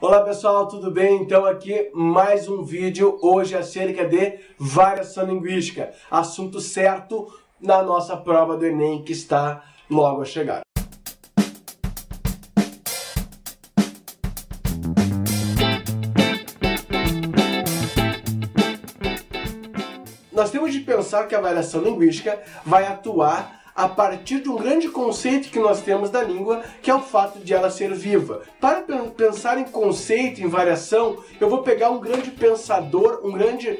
Olá pessoal, tudo bem? Então aqui mais um vídeo hoje acerca de variação linguística, assunto certo na nossa prova do Enem que está logo a chegar. Nós temos de pensar que a variação linguística vai atuar a partir de um grande conceito que nós temos da língua, que é o fato de ela ser viva. Para pensar em conceito, em variação, eu vou pegar um grande pensador, um grande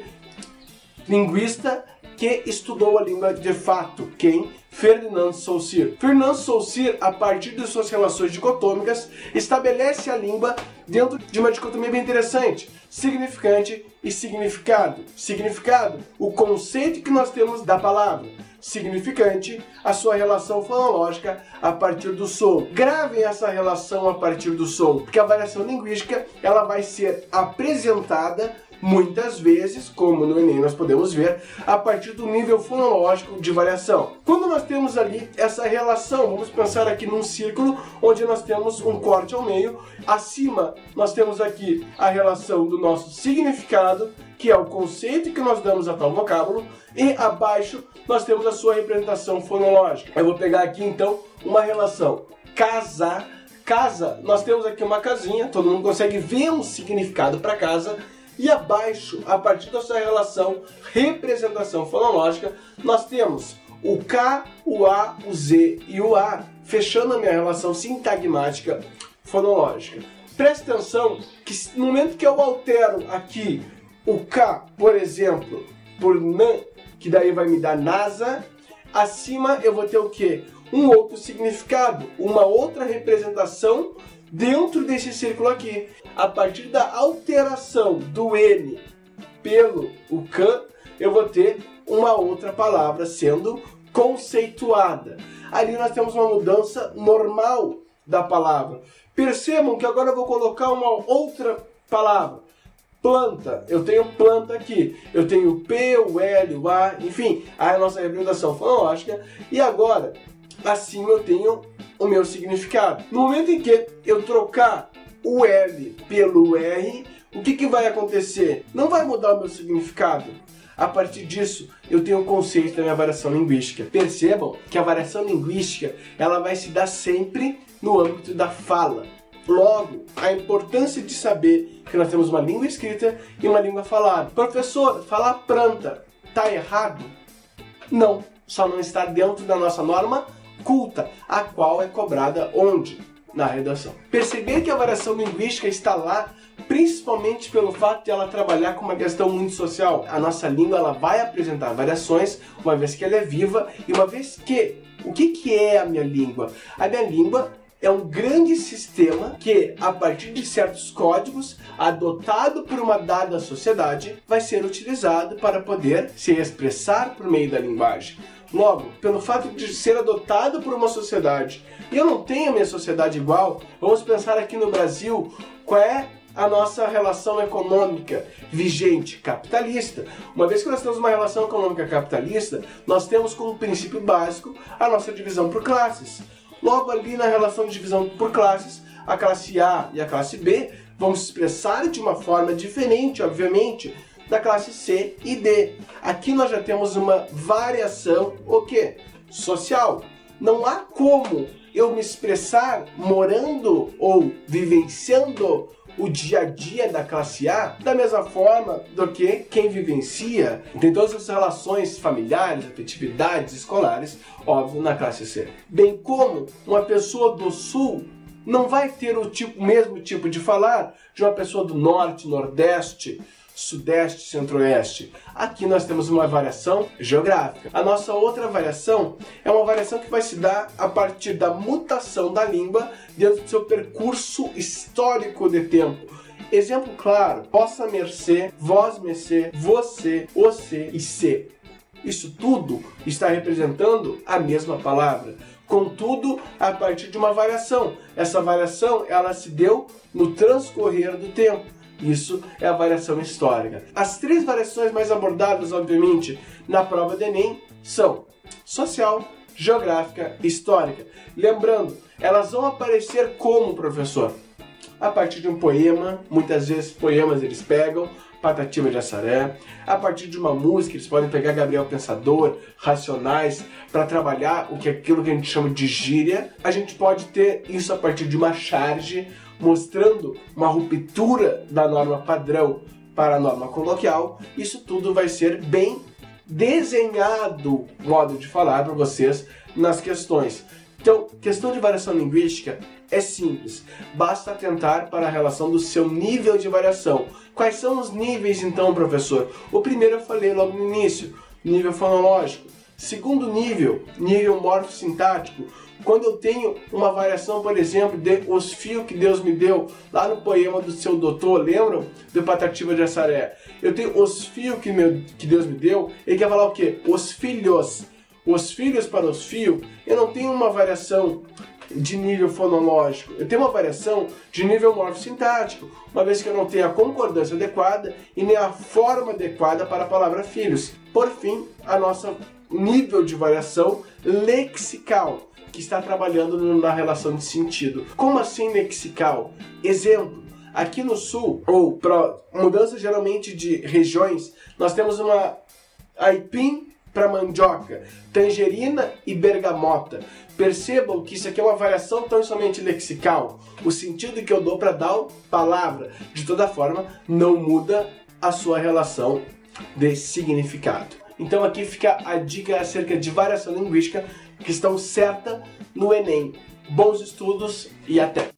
linguista que estudou a língua de fato. Quem? Fernand Saussure. Fernand Saussure, a partir de suas relações dicotômicas, estabelece a língua dentro de uma dicotomia bem interessante: significante e significado. Significado, o conceito que nós temos da palavra. Significante, a sua relação fonológica a partir do som. Gravem essa relação a partir do som, porque a variação linguística ela vai ser apresentada muitas vezes, como no Enem nós podemos ver, a partir do nível fonológico de variação. Quando nós temos ali essa relação, vamos pensar aqui num círculo onde nós temos um corte ao meio. Acima nós temos aqui a relação do nosso significado, que é o conceito que nós damos a tal vocábulo, e abaixo nós temos a sua representação fonológica. Eu vou pegar aqui então uma relação casa. Casa, nós temos aqui uma casinha, todo mundo consegue ver um significado para casa. E abaixo, a partir da sua relação representação fonológica, nós temos o K, o A, o Z e o A, fechando a minha relação sintagmática fonológica. Preste atenção que no momento que eu altero aqui o K, por exemplo, por NAN, que daí vai me dar NASA, acima eu vou ter o quê? Um outro significado, uma outra representação dentro desse círculo aqui. A partir da alteração do N pelo o K, eu vou ter uma outra palavra sendo conceituada. Ali nós temos uma mudança normal da palavra. Percebam que agora eu vou colocar uma outra palavra. Planta. Eu tenho planta aqui. Eu tenho o P, o L, o A, enfim, a nossa representação fonológica. E agora, acima eu tenho o meu significado. No momento em que eu trocar o L pelo R, o que vai acontecer? Não vai mudar o meu significado. A partir disso, eu tenho o conceito da minha variação linguística. Percebam que a variação linguística ela vai se dar sempre no âmbito da fala. Logo, a importância de saber que nós temos uma língua escrita e uma língua falada. Professor, falar planta, tá errado? Não, só não está dentro da nossa norma culta, a qual é cobrada onde? Na redação. Perceber que a variação linguística está lá principalmente pelo fato de ela trabalhar com uma questão muito social. A nossa língua ela vai apresentar variações, uma vez que ela é viva, e uma vez que... O que é a minha língua? A minha língua é um grande sistema que, a partir de certos códigos, adotado por uma dada sociedade, vai ser utilizado para poder se expressar por meio da linguagem. Logo, pelo fato de ser adotado por uma sociedade, e eu não tenho a minha sociedade igual, vamos pensar aqui no Brasil, qual é a nossa relação econômica vigente? Capitalista. Uma vez que nós temos uma relação econômica capitalista, nós temos como princípio básico a nossa divisão por classes. Logo ali na relação de divisão por classes, a classe A e a classe B vão se expressar de uma forma diferente, obviamente, da classe C e D. Aqui nós já temos uma variação, o quê? Social. Não há como eu me expressar morando ou vivenciando o dia a dia da classe A da mesma forma do que quem vivencia, tem todas as relações familiares, afetividades, escolares, óbvio, na classe C. Bem como uma pessoa do Sul não vai ter o mesmo tipo de falar de uma pessoa do Norte, Nordeste, Sudeste, Centro-Oeste. Aqui nós temos uma variação geográfica. A nossa outra variação é uma variação que vai se dar a partir da mutação da língua dentro do seu percurso histórico de tempo. Exemplo claro: vossa mercê, vós mercê, você, e se. Isso tudo está representando a mesma palavra. Contudo, a partir de uma variação. Essa variação ela se deu no transcorrer do tempo. Isso é a variação histórica. As três variações mais abordadas, obviamente, na prova do Enem são social, geográfica e histórica. Lembrando, elas vão aparecer como, professor? a partir de um poema, muitas vezes poemas eles pegam, Patativa de Assaré. A partir de uma música, eles podem pegar Gabriel Pensador, Racionais, para trabalhar aquilo que a gente chama de gíria. A gente pode ter isso a partir de uma charge, mostrando uma ruptura da norma padrão para a norma coloquial. Isso tudo vai ser bem desenhado, modo de falar para vocês nas questões. Então, questão de variação linguística é simples, basta atentar para a relação do seu nível de variação. Quais são os níveis então, professor? O primeiro eu falei logo no início, nível fonológico. Segundo nível, nível morfossintático. Quando eu tenho uma variação, por exemplo, de Os Fios que Deus Me Deu, lá no poema do Seu Doutor, lembram? Do Patativa de Assaré. Eu tenho Os Fios que Deus Me Deu, ele quer falar o quê? Os filhos. Os filhos para os fios, eu não tenho uma variação de nível fonológico, eu tenho uma variação de nível morfossintático, uma vez que eu não tenho a concordância adequada e nem a forma adequada para a palavra filhos. Por fim, a nossa nível de variação lexical, que está trabalhando na relação de sentido. Como assim lexical? Exemplo, aqui no sul, ou para mudança geralmente de regiões, nós temos uma aipim para mandioca, tangerina e bergamota. Percebam que isso aqui é uma variação tão somente lexical. O sentido que eu dou para tal palavra, de toda forma, não muda a sua relação de significado. Então aqui fica a dica acerca de variação linguística que estão certa no Enem. Bons estudos e até!